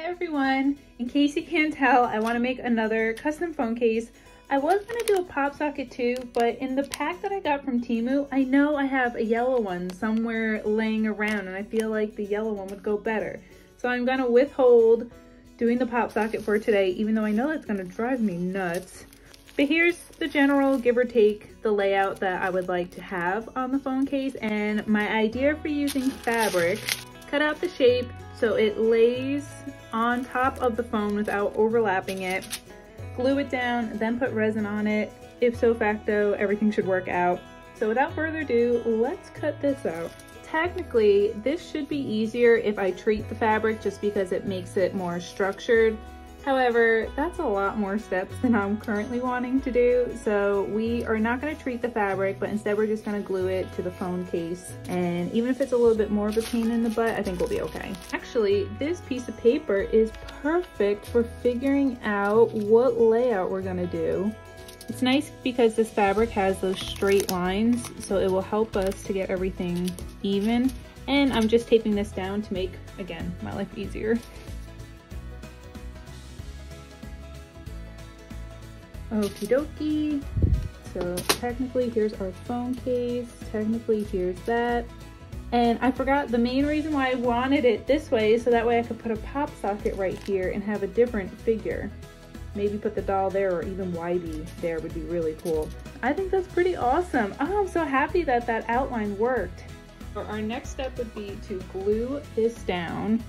Hi everyone! In case you can't tell, I want to make another custom phone case. I was going to do a pop socket too, but in the pack that I got from Temu, I know I have a yellow one somewhere laying around and I feel like the yellow one would go better. So I'm going to withhold doing the pop socket for today, even though I know that's going to drive me nuts. But here's the general, give or take, the layout that I would like to have on the phone case. And my idea for using fabric, cut out the shape so it lays on top of the phone without overlapping it. Glue it down, then put resin on it. Ipso facto, everything should work out. So without further ado, let's cut this out. Technically, this should be easier if I treat the fabric just because it makes it more structured. However, that's a lot more steps than I'm currently wanting to do. So we are not going to treat the fabric, but instead we're just going to glue it to the phone case. And even if it's a little bit more of a pain in the butt, I think we'll be okay. Actually, this piece of paper is perfect for figuring out what layout we're going to do. It's nice because this fabric has those straight lines, so it will help us to get everything even. And I'm just taping this down to make, again, my life easier. Okie dokie. So technically here's our phone case. Technically here's that. And I forgot the main reason why I wanted it this way is so that way I could put a pop socket right here and have a different figure. Maybe put the doll there or even Wybie there would be really cool. I think that's pretty awesome. Oh, I'm so happy that that outline worked. Our next step would be to glue this down.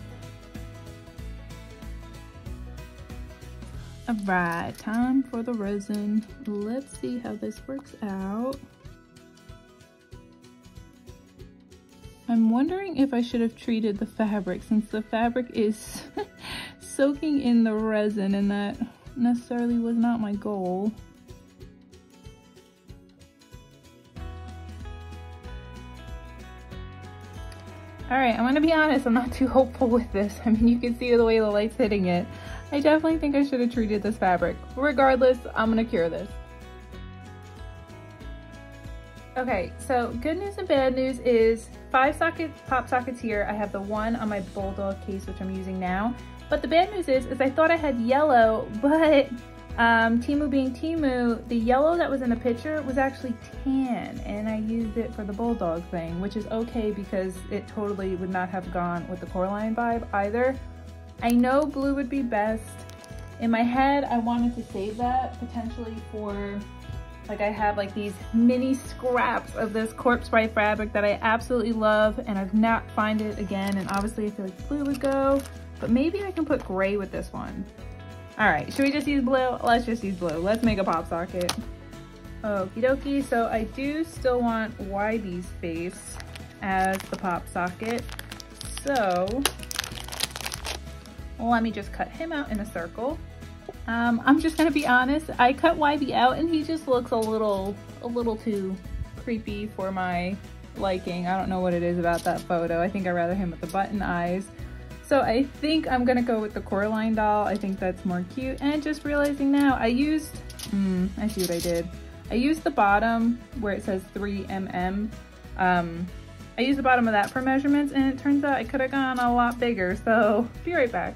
Alright, time for the resin. Let's see how this works out. I'm wondering if I should have treated the fabric since the fabric is soaking in the resin and that necessarily was not my goal. Alright, I'm gonna be honest, I'm not too hopeful with this. I mean, you can see the way the light's hitting it. I definitely think I should have treated this fabric. Regardless, I'm gonna cure this. Okay, so good news and bad news is 5 pop sockets here. I have the one on my Bulldog case, which I'm using now. But the bad news is I thought I had yellow, but Temu being Temu, the yellow that was in the picture was actually tan, and I used it for the Bulldog thing, which is okay because it totally would not have gone with the Coraline vibe either. I know blue would be best. In my head, I wanted to save that potentially for, like, I have like these mini scraps of this corpse bride fabric that I absolutely love and I've not found it again, and obviously I feel like blue would go, but maybe I can put gray with this one. All right, should we just use blue? Let's just use blue. Let's make a pop socket. Okie dokie, so I do still want Wybie's face as the pop socket. So let me just cut him out in a circle. I'm just gonna be honest, I cut Wybie out and he just looks a little too creepy for my liking. I don't know what it is about that photo. I think I'd rather him with the button eyes. So I think I'm gonna go with the Coraline doll. I think that's more cute. And just realizing now, I used, I see what I did. I used the bottom where it says 3mm. I used the bottom of that for measurements and it turns out I could have gone a lot bigger, so be right back.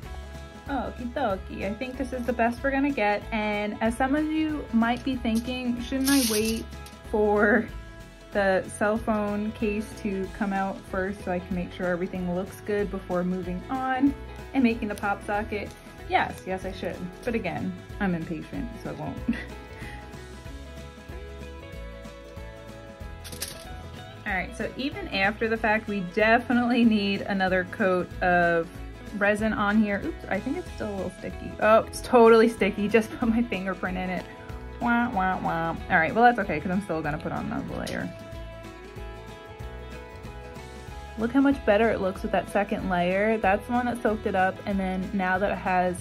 Okie dokie, I think this is the best we're gonna get, and as some of you might be thinking, shouldn't I wait for the cell phone case to come out first so I can make sure everything looks good before moving on and making the pop socket? Yes, I should, but again, I'm impatient, so I won't. Alright, so even after the fact, we definitely need another coat of resin on here. Oops, I think it's still a little sticky. Oh, it's totally sticky. Just put my fingerprint in it. Wah, wah, wah. Alright, well that's okay because I'm still gonna put on another layer. Look how much better it looks with that second layer. That's the one that soaked it up, and then now that it has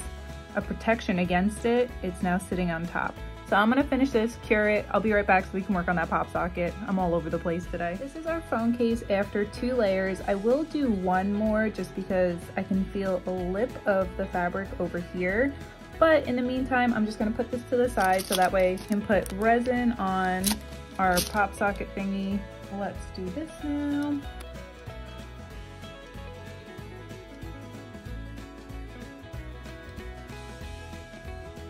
a protection against it, it's now sitting on top. So I'm gonna finish this, cure it. I'll be right back so we can work on that pop socket. I'm all over the place today. This is our phone case after 2 layers. I will do one more just because I can feel a lip of the fabric over here. But in the meantime, I'm just gonna put this to the side so that way I can put resin on our pop socket thingy. Let's do this now.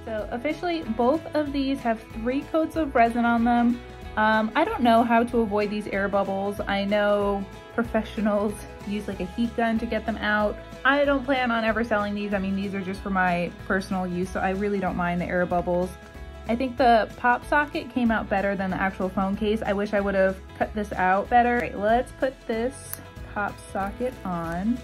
So officially, both of these have 3 coats of resin on them. I don't know how to avoid these air bubbles. I know professionals use like a heat gun to get them out. I don't plan on ever selling these. I mean, these are just for my personal use, so I really don't mind the air bubbles. I think the pop socket came out better than the actual phone case. I wish I would have cut this out better. All right, let's put this pop socket on.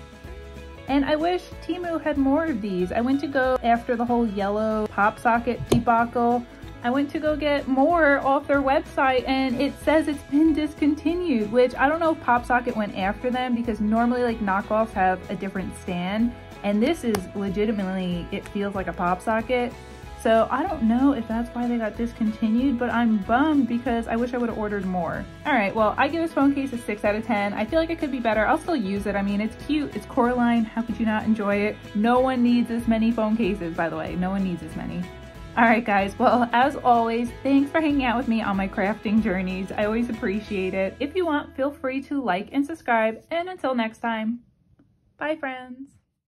And I wish Temu had more of these. I went to go, after the whole yellow pop socket debacle, I went to go get more off their website and it says it's been discontinued, which I don't know if pop socket went after them, because normally like knockoffs have a different stand and this is legitimately, it feels like a pop socket. So I don't know if that's why they got discontinued, but I'm bummed because I wish I would have ordered more. All right, well, I give this phone case a 6 out of 10. I feel like it could be better. I'll still use it. I mean, it's cute, it's Coraline, how could you not enjoy it? No one needs as many phone cases, by the way. No one needs as many. All right, guys, well, as always, thanks for hanging out with me on my crafting journeys. I always appreciate it. If you want, feel free to like and subscribe, and until next time, bye, friends.